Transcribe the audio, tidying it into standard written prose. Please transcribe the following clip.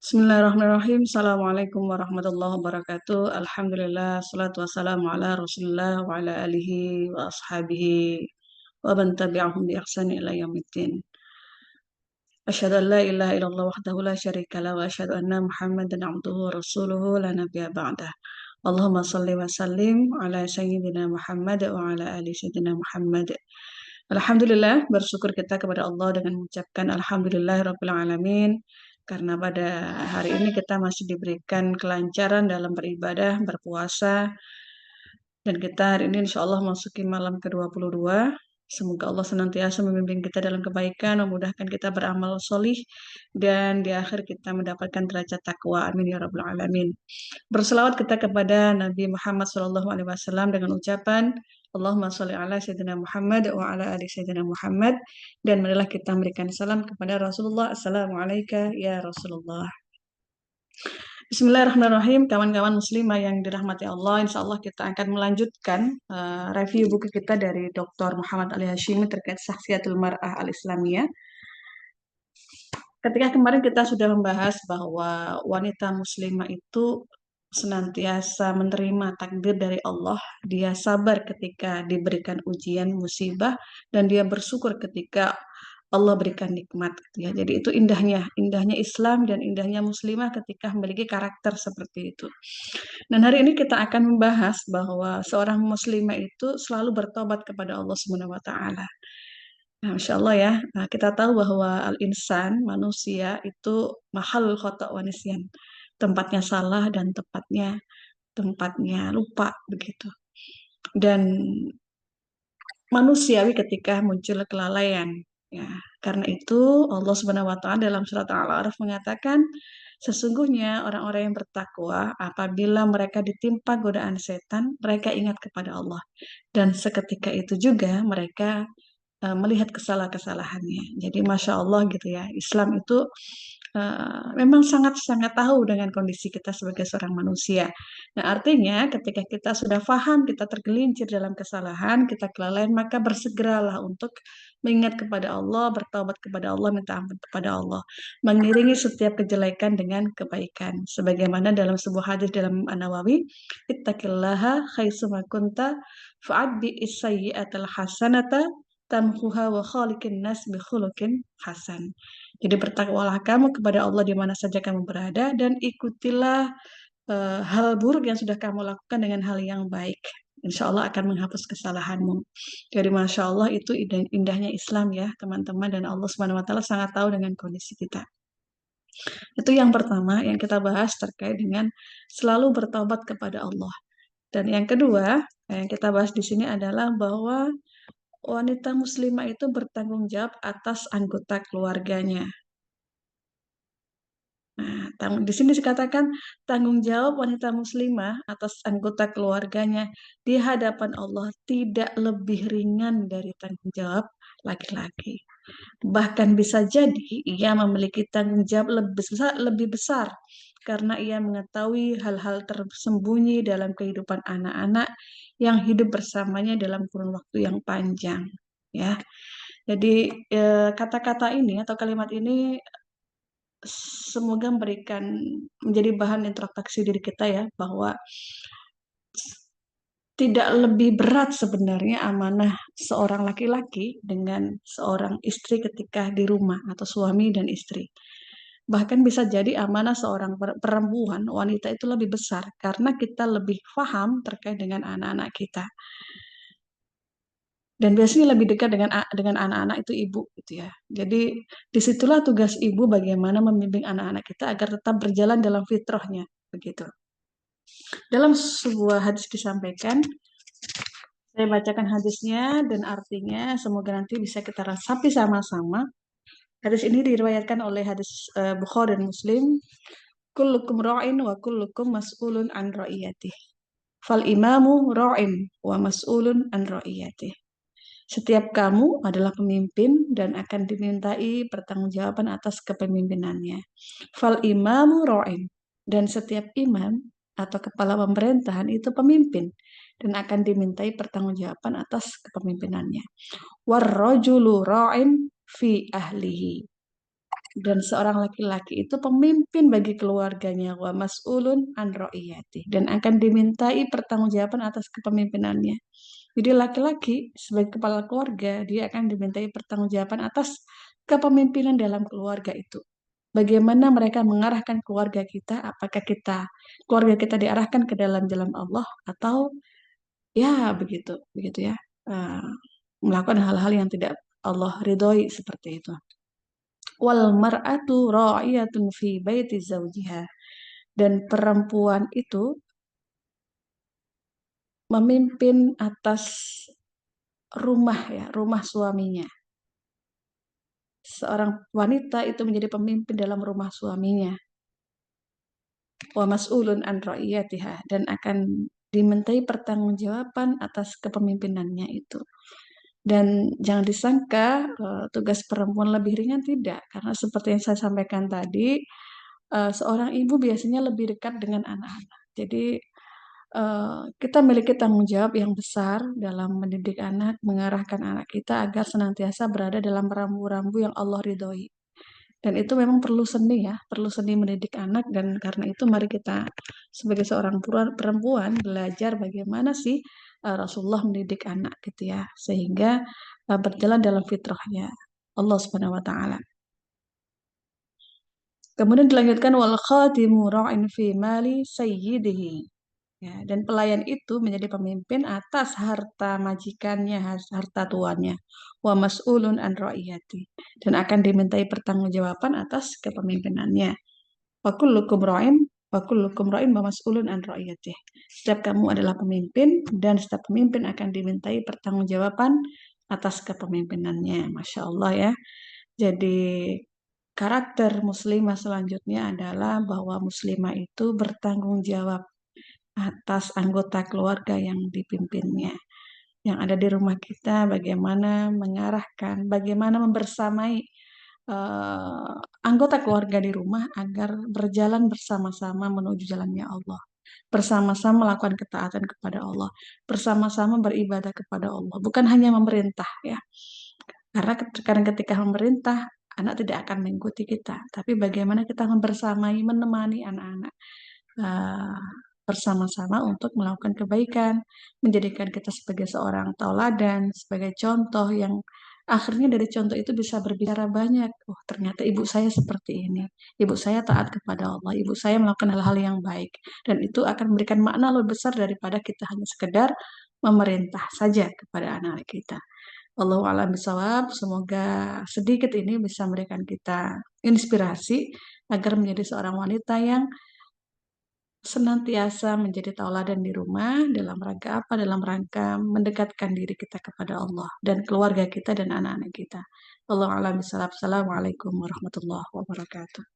Bismillahirrahmanirrahim. Assalamualaikum warahmatullahi wabarakatuh. Alhamdulillah, salatu wassalamu ala rasulillah wa ala alihi wa ashabihi wa man tabi'ahum bi ihsani ila yaumiddin. Asyhadu an la ilaha illallah wahdahu la syarika la wa asyhadu anna Muhammadan abduhu wa rasuluhu la nabiyya ba'dah. Allahumma salli wa sallim ala sayyidina Muhammad wa ala ali sayyidina Muhammad. Alhamdulillah, bersyukur kita kepada Allah dengan mengucapkan Alhamdulillahirabbil alamin karena pada hari ini kita masih diberikan kelancaran dalam beribadah, berpuasa, dan kita hari ini insya Allah masuki malam ke-22. Semoga Allah senantiasa membimbing kita dalam kebaikan, memudahkan kita beramal solih, dan di akhir kita mendapatkan derajat takwa. Amin ya rabbal alamin. Berselawat kita kepada Nabi Muhammad SAW dengan ucapan Allahumma sholli ala Sayyidina Muhammad wa ala ali Sayyidina Muhammad, dan marilah kita memberikan salam kepada Rasulullah. Assalamualaikum ya Rasulullah. Bismillahirrahmanirrahim, kawan-kawan muslimah yang dirahmati Allah. Insya Allah kita akan melanjutkan review buku kita dari Dr. Muhammad Ali Hashimi terkait Syakhsiyatul Mar'ah Al-Islamiyah. Ketika kemarin kita sudah membahas bahwa wanita muslimah itu senantiasa menerima takdir dari Allah, dia sabar ketika diberikan ujian musibah, dan dia bersyukur ketika Allah berikan nikmat, gitu ya. Jadi itu indahnya Islam dan indahnya muslimah ketika memiliki karakter seperti itu. Dan hari ini kita akan membahas bahwa seorang muslimah itu selalu bertobat kepada Allah Subhanahu wa taala. Nah, Masya Allah ya. Nah, kita tahu bahwa al-insan, manusia itu mahal khota' wa nisyan. Tempatnya salah dan tempatnya lupa begitu. Dan manusiawi ketika muncul kelalaian. Ya, karena itu Allah Subhanahu wa taala dalam surat Al-A'raf mengatakan sesungguhnya orang-orang yang bertakwa apabila mereka ditimpa godaan setan, mereka ingat kepada Allah. Dan seketika itu juga mereka melihat kesalahan-kesalahannya. Jadi Masya Allah gitu ya, Islam itu memang sangat-sangat tahu dengan kondisi kita sebagai seorang manusia. Nah artinya ketika kita sudah paham, kita tergelincir dalam kesalahan, kita kelalaian, maka bersegeralah untuk mengingat kepada Allah, bertaubat kepada Allah, minta ampun kepada Allah. Mengiringi setiap kejelekan dengan kebaikan. Sebagaimana dalam sebuah hadis dalam An-Nawawi, ittaqillaha haitsuma kunta fa'adbi is-sayyi'atal hasanata tamhuha wa khaliqin nas bi khuluqin hasan. Jadi bertakwalah kamu kepada Allah di mana saja kamu berada, dan ikutilah hal buruk yang sudah kamu lakukan dengan hal yang baik. Insya Allah akan menghapus kesalahanmu. Jadi Masya Allah itu indahnya Islam ya teman-teman, dan Allah Subhanahu Wa Taala sangat tahu dengan kondisi kita. Itu yang pertama yang kita bahas terkait dengan selalu bertobat kepada Allah. Dan yang kedua yang kita bahas di sini adalah bahwa wanita muslimah itu bertanggung jawab atas anggota keluarganya. Nah, di sini dikatakan tanggung jawab wanita muslimah atas anggota keluarganya di hadapan Allah tidak lebih ringan dari tanggung jawab laki-laki. Bahkan bisa jadi ia memiliki tanggung jawab lebih besar karena ia mengetahui hal-hal tersembunyi dalam kehidupan anak-anak yang hidup bersamanya dalam kurun waktu yang panjang. Ya, jadi kata-kata ini atau kalimat ini semoga menjadi bahan introspeksi diri kita ya, bahwa tidak lebih berat sebenarnya amanah seorang laki-laki dengan seorang istri ketika di rumah atau suami dan istri. Bahkan bisa jadi amanah seorang perempuan, wanita itu lebih besar karena kita lebih paham terkait dengan anak-anak kita. Dan biasanya lebih dekat dengan anak-anak itu ibu gitu ya. Jadi disitulah tugas ibu bagaimana membimbing anak-anak kita agar tetap berjalan dalam fitrahnya begitu. Dalam sebuah hadis disampaikan, saya bacakan hadisnya dan artinya, semoga nanti bisa kita resapi sama-sama. Hadis ini diriwayatkan oleh hadis Bukhari dan Muslim. Kullukum ra'in wa kullukum mas'ulun an ra'iyatih. Fal imamu ra'in wa mas'ulun an ra'iyatih. Setiap kamu adalah pemimpin dan akan dimintai pertanggungjawaban atas kepemimpinannya. Fal imamu ra'in, dan setiap imam atau kepala pemerintahan itu pemimpin dan akan dimintai pertanggungjawaban atas kepemimpinannya. Warrajulu ra'in fi ahlihi. Dan seorang laki-laki itu pemimpin bagi keluarganya, wa mas'ulun an ra'iyati, dan akan dimintai pertanggungjawaban atas kepemimpinannya. Jadi laki-laki sebagai kepala keluarga, dia akan dimintai pertanggungjawaban atas kepemimpinan dalam keluarga itu. Bagaimana mereka mengarahkan keluarga kita, apakah keluarga kita diarahkan ke dalam jalan Allah atau ya begitu, begitu ya. eh, Melakukan hal-hal yang tidak Allah ridhoi seperti itu. Wal mar'atu ra'iyatun fi baiti zawjiha. Dan perempuan itu memimpin atas rumah ya, rumah suaminya. Seorang wanita itu menjadi pemimpin dalam rumah suaminya. Wa mas'ulun an ra'iyatiha, dan akan dimintai pertanggungjawaban atas kepemimpinannya itu. Dan jangan disangka tugas perempuan lebih ringan, tidak. Karena seperti yang saya sampaikan tadi, seorang ibu biasanya lebih dekat dengan anak-anak. Jadi kita memiliki tanggung jawab yang besar dalam mendidik anak, mengarahkan anak kita agar senantiasa berada dalam rambu-rambu yang Allah ridhoi. Dan itu memang perlu seni ya, perlu seni mendidik anak, dan karena itu mari kita sebagai seorang perempuan belajar bagaimana sih Rasulullah mendidik anak gitu ya, sehingga berjalan dalam fitrahnya Allah Subhanahu wa taala. Kemudian dilanjutkan wal khadimu ra'in fi mali sayyidihi. Ya, dan pelayan itu menjadi pemimpin atas harta majikannya, harta tuannya. Wa mas'ulun an ra'iyati. Dan akan dimintai pertanggungjawaban atas kepemimpinannya. Wa kullukum ra'in wa kullukum ra'in wa mas'ulun an ra'iyati. Setiap kamu adalah pemimpin dan setiap pemimpin akan dimintai pertanggungjawaban atas kepemimpinannya. Masya Allah ya. Jadi karakter muslimah selanjutnya adalah bahwa muslimah itu bertanggung jawab atas anggota keluarga yang dipimpinnya. Yang ada di rumah kita, bagaimana mengarahkan, bagaimana membersamai eh, anggota keluarga di rumah agar berjalan bersama-sama menuju jalannya Allah. Bersama-sama melakukan ketaatan kepada Allah. Bersama-sama beribadah kepada Allah. Bukan hanya memerintah ya. Karena kadang ketika memerintah, anak tidak akan mengikuti kita. Tapi bagaimana kita membersamai, menemani anak-anak uh, bersama-sama untuk melakukan kebaikan, menjadikan kita sebagai seorang tauladan, sebagai contoh yang akhirnya dari contoh itu bisa berbicara banyak. Oh, ternyata ibu saya seperti ini. Ibu saya taat kepada Allah. Ibu saya melakukan hal-hal yang baik. Dan itu akan memberikan makna lebih besar daripada kita hanya sekedar memerintah saja kepada anak-anak kita. Allahu a'lam bishawab. Semoga sedikit ini bisa memberikan kita inspirasi agar menjadi seorang wanita yang senantiasa menjadi tauladan di rumah dalam rangka apa? Dalam rangka mendekatkan diri kita kepada Allah dan keluarga kita dan anak-anak kita. Wallahu a'lam bishawab. Assalamualaikum warahmatullahi wabarakatuh.